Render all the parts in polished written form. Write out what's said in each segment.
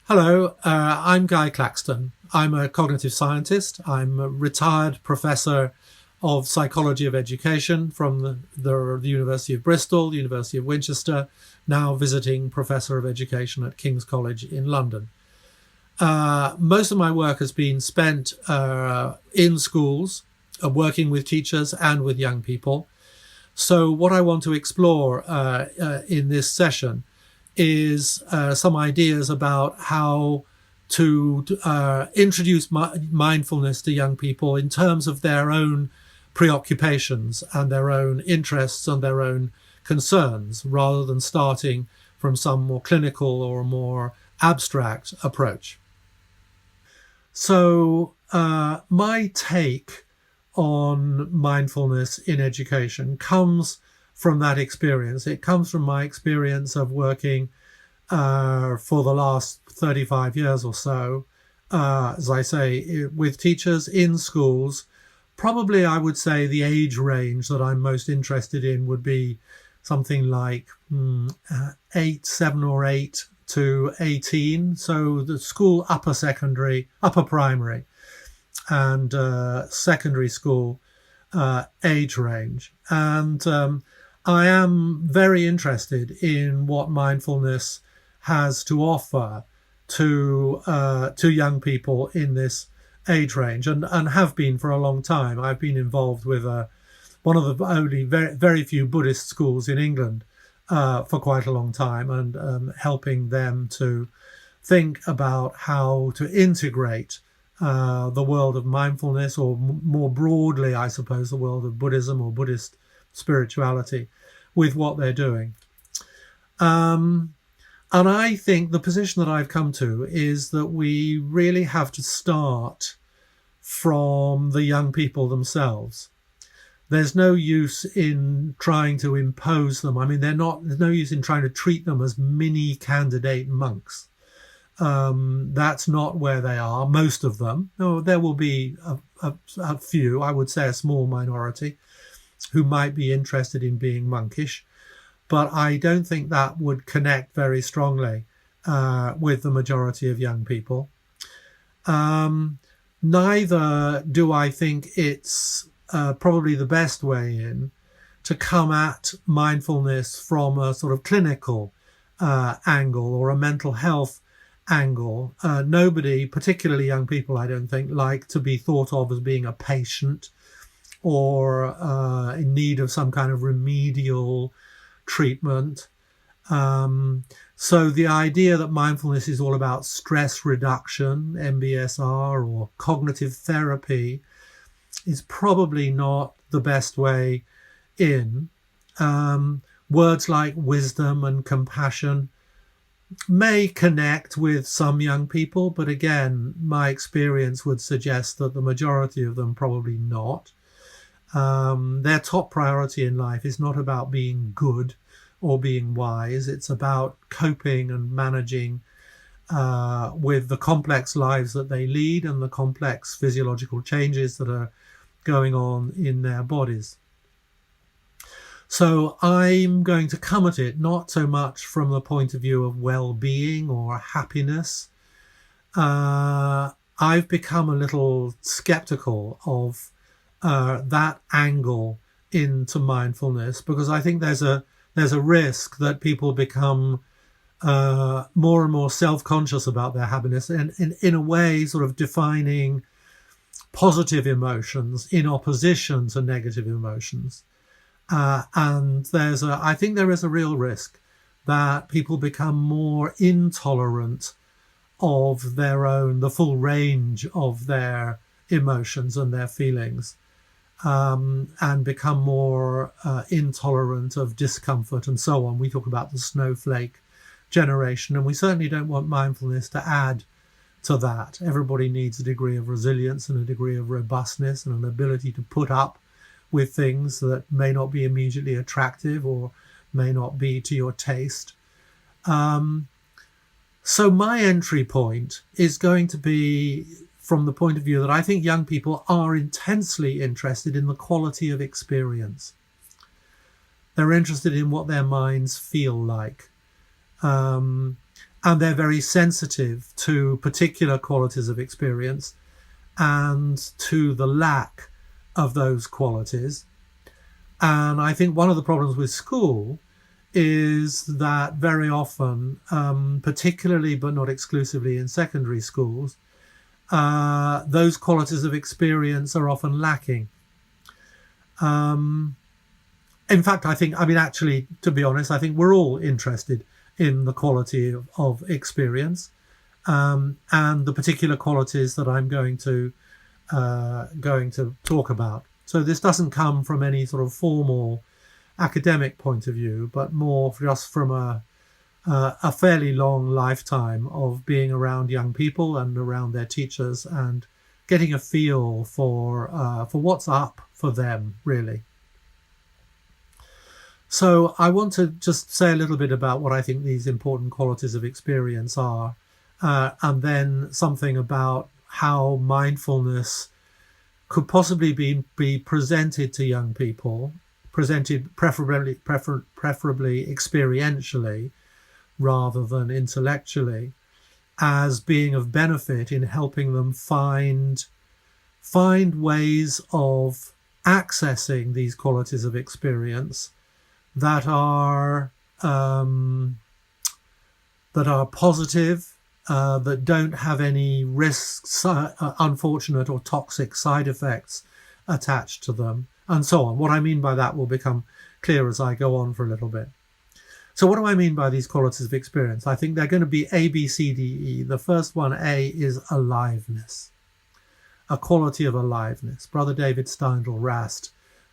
Hello, I'm Guy Claxton. I'm a cognitive scientist. I'm a retired professor of psychology of education from the University of Bristol, the University of Winchester, now visiting professor of education at King's College in London. Most of my work has been spent in schools, working with teachers and with young people. So what I want to explore in this session is some ideas about how to introduce mindfulness to young people in terms of their own preoccupations and their own interests and their own concerns, rather than starting from some more clinical or more abstract approach. So my take on mindfulness in education comes from that experience. It comes from my experience of working for the last 35 years or so, as I say, with teachers in schools. Probably I would say the age range that I'm most interested in would be something like 7 or 8 to 18. So the school upper primary and secondary school age range. And I am very interested in what mindfulness has to offer to young people in this age range, and have been for a long time. I've been involved with one of the only very few Buddhist schools in England for quite a long time, and helping them to think about how to integrate the world of mindfulness, or more broadly, I suppose, the world of Buddhism or Buddhist spirituality with what they're doing. And I think the position that I've come to is that we really have to start from the young people themselves. There's no use in trying to impose them. I mean, there's no use in trying to treat them as mini candidate monks. That's not where they are, most of them. No, there will be a few, I would say a small minority, who might be interested in being monkish, but I don't think that would connect very strongly with the majority of young people. Neither do I think it's probably the best way in to come at mindfulness from a sort of clinical angle or a mental health angle. Nobody, particularly young people, I don't think, like to be thought of as being a patient or in need of some kind of remedial treatment. So the idea that mindfulness is all about stress reduction, MBSR, or cognitive therapy is probably not the best way in. Words like wisdom and compassion may connect with some young people, but again, my experience would suggest that the majority of them probably not. Their top priority in life is not about being good or being wise. It's about coping and managing with the complex lives that they lead and the complex physiological changes that are going on in their bodies. So I'm going to come at it not so much from the point of view of well-being or happiness. I've become a little skeptical of that angle into mindfulness, because I think there's a risk that people become more and more self-conscious about their happiness, and in a way sort of defining positive emotions in opposition to negative emotions. And I think there is a real risk that people become more intolerant of the full range of their emotions and their feelings, and become more intolerant of discomfort and so on. We talk about the snowflake generation, and we certainly don't want mindfulness to add to that. Everybody needs a degree of resilience and a degree of robustness and an ability to put up with things that may not be immediately attractive or may not be to your taste. So my entry point is going to be from the point of view that I think young people are intensely interested in the quality of experience. They're interested in what their minds feel like. and they're very sensitive to particular qualities of experience and to the lack of those qualities. And I think one of the problems with school is that very often, particularly but not exclusively in secondary schools, those qualities of experience are often lacking. In fact, actually, to be honest, I think we're all interested in the quality of experience, and the particular qualities that I'm going to talk about. So this doesn't come from any sort of formal academic point of view, but more just from a fairly long lifetime of being around young people and around their teachers and getting a feel for what's up for them, really. So I want to just say a little bit about what I think these important qualities of experience are, and then something about how mindfulness could possibly be presented to young people, presented preferably experientially rather than intellectually, as being of benefit in helping them find ways of accessing these qualities of experience that are positive, that don't have any risks, unfortunate or toxic side effects attached to them, and so on. What I mean by that will become clear as I go on for a little bit. So what do I mean by these qualities of experience? I think they're going to be A, B, C, D, E. The first one, A, is aliveness, a quality of aliveness. Brother David Steindl Rast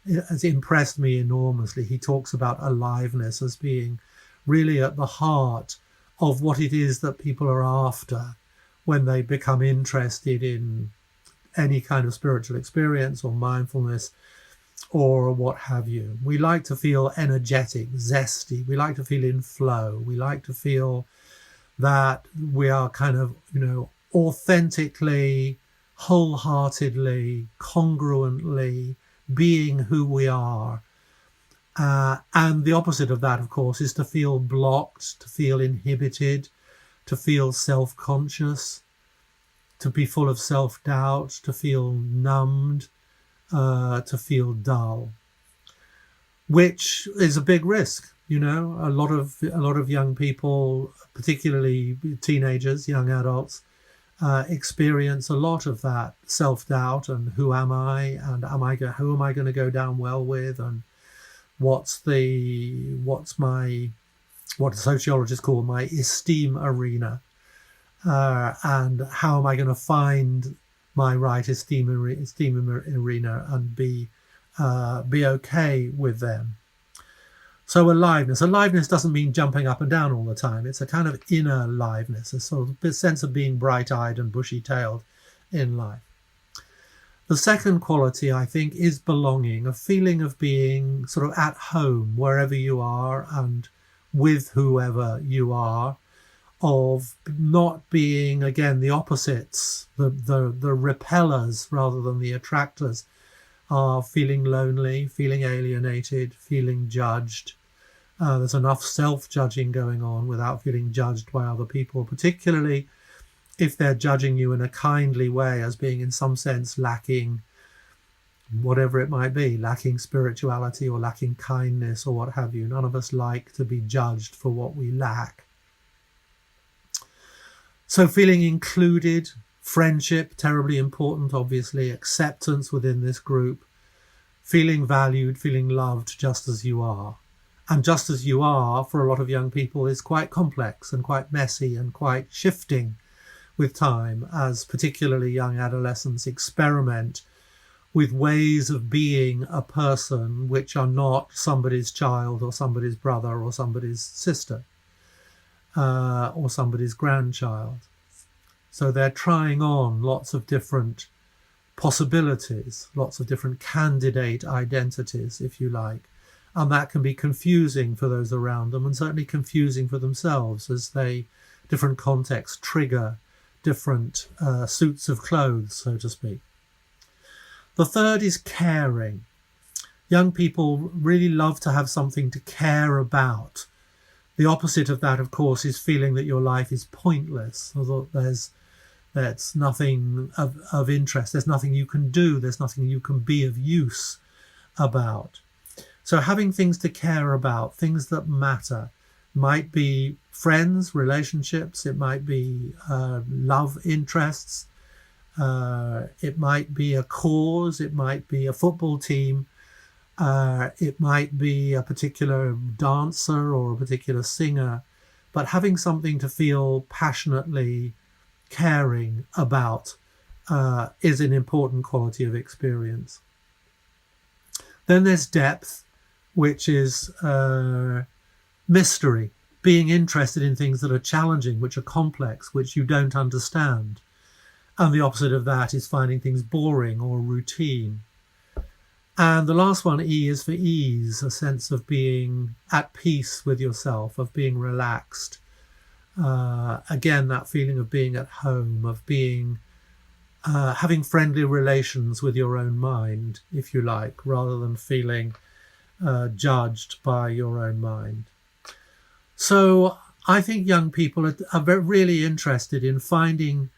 has impressed me enormously. He talks about aliveness as being really at the heart of what it is that people are after when they become interested in any kind of spiritual experience or mindfulness or what have you. We like to feel energetic, zesty. We like to feel in flow. We like to feel that we are kind of, authentically, wholeheartedly, congruently being who we are. And the opposite of that, of course, is to feel blocked, to feel inhibited, to feel self-conscious, to be full of self-doubt, to feel numbed, to feel dull, which is a big risk. A lot of young people, particularly teenagers, young adults, experience a lot of that self-doubt and who am I, and who am I going to go down well with, and what sociologists call my esteem arena, and how am I going to find my right esteem arena and be okay with them. So aliveness doesn't mean jumping up and down all the time. It's a kind of inner liveness, a sort of sense of being bright-eyed and bushy-tailed in life. The second quality, I think, is belonging, a feeling of being sort of at home wherever you are and with whoever you are, of not being, again, the opposites, the repellers rather than the attractors, are feeling lonely, feeling alienated, feeling judged. There's enough self-judging going on without feeling judged by other people, particularly if they're judging you in a kindly way as being in some sense lacking whatever it might be, lacking spirituality or lacking kindness or what have you. None of us like to be judged for what we lack. So feeling included, friendship, terribly important, obviously, acceptance within this group, feeling valued, feeling loved just as you are. And just as you are, for a lot of young people, is quite complex and quite messy and quite shifting with time, as particularly young adolescents experiment with ways of being a person which are not somebody's child or somebody's brother or somebody's sister or somebody's grandchild. So they're trying on lots of different possibilities, lots of different candidate identities, if you like. And that can be confusing for those around them, and certainly confusing for themselves as different contexts trigger different suits of clothes, so to speak. The third is caring. Young people really love to have something to care about. The opposite of that, of course, is feeling that your life is pointless, or that there's nothing of interest, there's nothing you can do, there's nothing you can be of use about. So having things to care about, things that matter, might be friends, relationships, it might be love interests, it might be a cause, it might be a football team, it might be a particular dancer or a particular singer, but having something to feel passionately caring about is an important quality of experience. Then there's depth, which is mystery, being interested in things that are challenging, which are complex, which you don't understand. And the opposite of that is finding things boring or routine. And the last one, E, is for ease, a sense of being at peace with yourself, of being relaxed. Again, that feeling of being at home, of being having friendly relations with your own mind, if you like, rather than feeling judged by your own mind. So I think young people are really interested in finding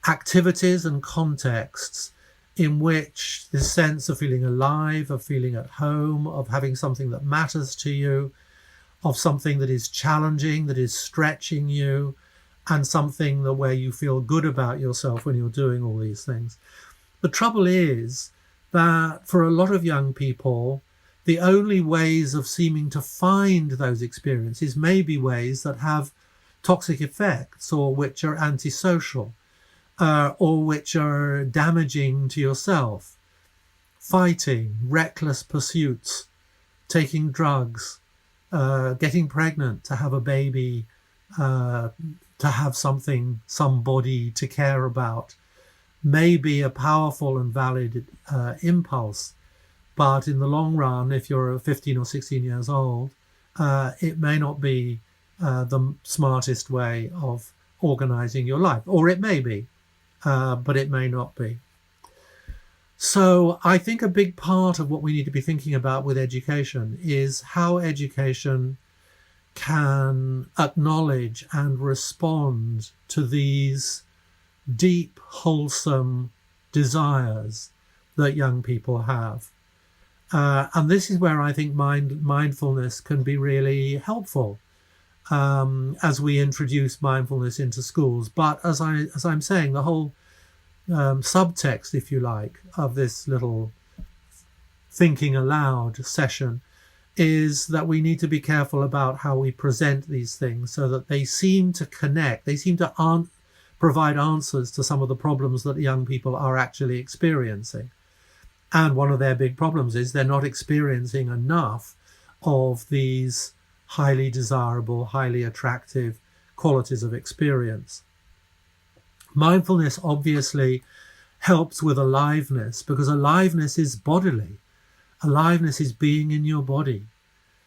activities and contexts in which this sense of feeling alive, of feeling at home, of having something that matters to you, of something that is challenging, that is stretching you, and something where you feel good about yourself when you're doing all these things. The trouble is that for a lot of young people, the only ways of seeming to find those experiences may be ways that have toxic effects, or which are antisocial, or which are damaging to yourself. Fighting, reckless pursuits, taking drugs, getting pregnant to have a baby, to have somebody to care about, may be a powerful and valid impulse. But in the long run, if you're 15 or 16 years old, it may not be the smartest way of organizing your life. Or it may be, but it may not be. So I think a big part of what we need to be thinking about with education is how education can acknowledge and respond to these deep, wholesome desires that young people have. And this is where I think mindfulness can be really helpful as we introduce mindfulness into schools. But as I'm saying, the whole subtext, if you like, of this little thinking aloud session is that we need to be careful about how we present these things so that they seem to connect, they seem to provide answers to some of the problems that young people are actually experiencing. And one of their big problems is they're not experiencing enough of these highly desirable, highly attractive qualities of experience. Mindfulness obviously helps with aliveness, because aliveness is bodily. Aliveness is being in your body.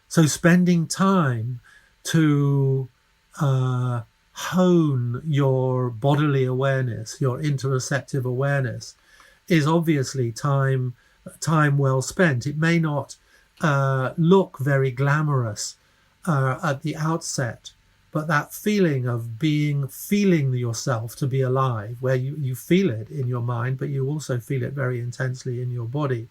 So spending time to hone your bodily awareness, your interoceptive awareness, is obviously time well spent. It may not look very glamorous at the outset, but that feeling of feeling yourself to be alive, where you feel it in your mind, but you also feel it very intensely in your body,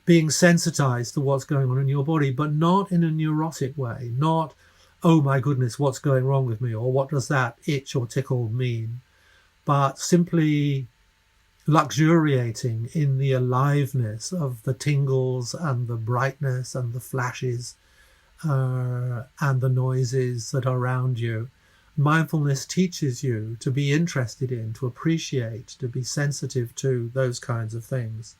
being sensitized to what's going on in your body, but not in a neurotic way, not, oh my goodness, what's going wrong with me, or what does that itch or tickle mean, but simply luxuriating in the aliveness of the tingles and the brightness and the flashes and the noises that are around you. Mindfulness teaches you to be interested in, to appreciate, to be sensitive to those kinds of things.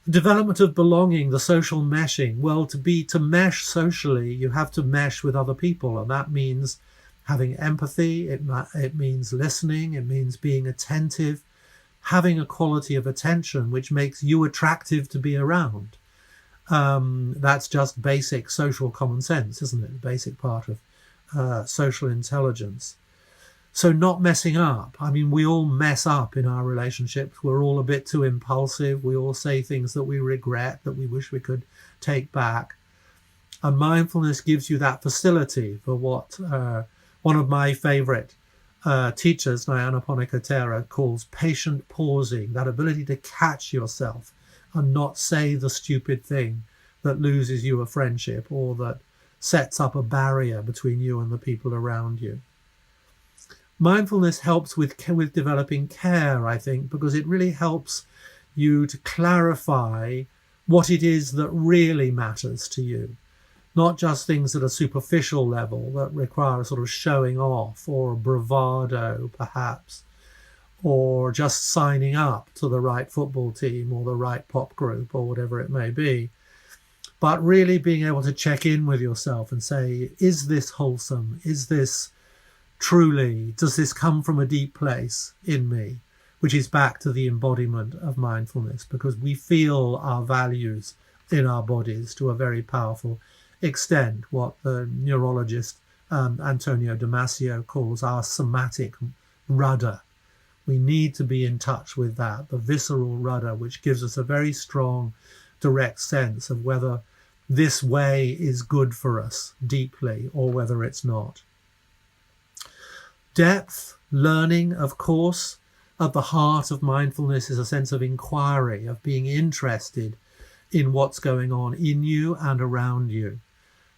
The development of belonging, the social meshing. Well, to mesh socially, you have to mesh with other people, and that means having empathy, it means listening, it means being attentive, having a quality of attention which makes you attractive to be around. That's just basic social common sense, isn't it? A basic part of social intelligence. So not messing up. I mean, we all mess up in our relationships. We're all a bit too impulsive. We all say things that we regret, that we wish we could take back. And mindfulness gives you that facility for what one of my favorite teachers, Nyanaponika Thera, calls patient pausing, that ability to catch yourself and not say the stupid thing that loses you a friendship or that sets up a barrier between you and the people around you. Mindfulness helps with developing care, I think, because it really helps you to clarify what it is that really matters to you. Not just things at a superficial level that require a sort of showing off or bravado, perhaps, or just signing up to the right football team or the right pop group or whatever it may be, but really being able to check in with yourself and say, is this wholesome? Is this truly, does this come from a deep place in me? Which is back to the embodiment of mindfulness, because we feel our values in our bodies to a very powerful extent, what the neurologist Antonio Damasio calls our somatic rudder. We need to be in touch with that, the visceral rudder, which gives us a very strong, direct sense of whether this way is good for us deeply or whether it's not. Depth, learning, of course, at the heart of mindfulness is a sense of inquiry, of being interested in what's going on in you and around you.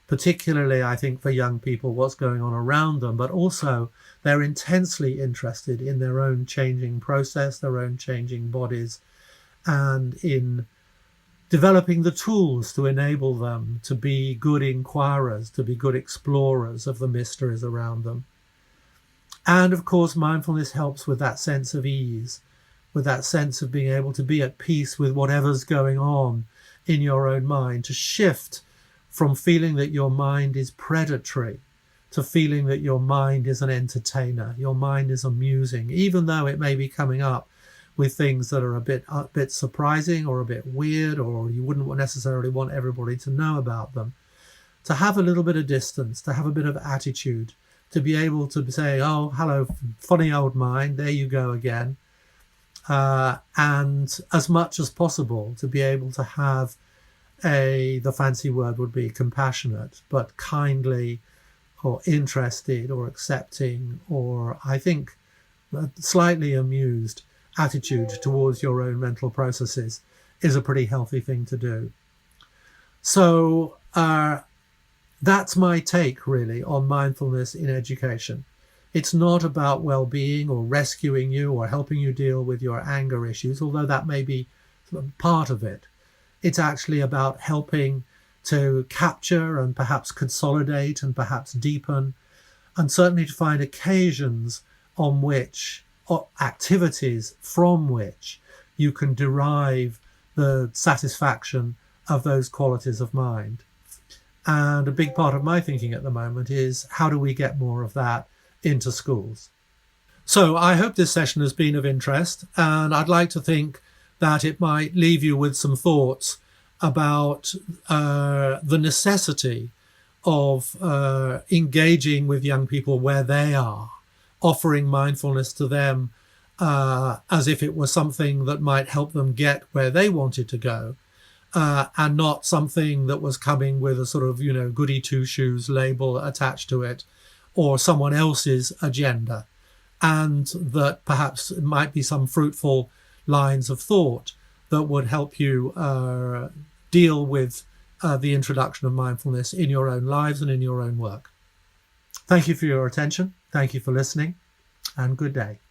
Particularly, I think, for young people, what's going on around them, but also they're intensely interested in their own changing process, their own changing bodies, and in developing the tools to enable them to be good inquirers, to be good explorers of the mysteries around them. And of course, mindfulness helps with that sense of ease, with that sense of being able to be at peace with whatever's going on in your own mind, to shift from feeling that your mind is predatory to feeling that your mind is an entertainer, your mind is amusing, even though it may be coming up with things that are a bit surprising or a bit weird, or you wouldn't necessarily want everybody to know about them. To have a little bit of distance, to have a bit of attitude, to be able to say, oh, hello, funny old mind, there you go again. And as much as possible to be able to have the fancy word would be compassionate, but kindly or interested or accepting, or I think slightly amused attitude towards your own mental processes is a pretty healthy thing to do. So that's my take really on mindfulness in education. It's not about well-being or rescuing you or helping you deal with your anger issues, although that may be part of it. It's actually about helping to capture and perhaps consolidate and perhaps deepen, and certainly to find occasions on which, or activities from which, you can derive the satisfaction of those qualities of mind. And a big part of my thinking at the moment is, how do we get more of that into schools? So I hope this session has been of interest, and I'd like to think that it might leave you with some thoughts about the necessity of engaging with young people where they are, offering mindfulness to them as if it was something that might help them get where they wanted to go, and not something that was coming with a sort of, goody two-shoes label attached to it, or someone else's agenda, and that perhaps it might be some fruitful lines of thought that would help you deal with the introduction of mindfulness in your own lives and in your own work. Thank you for your attention. Thank you for listening, and good day.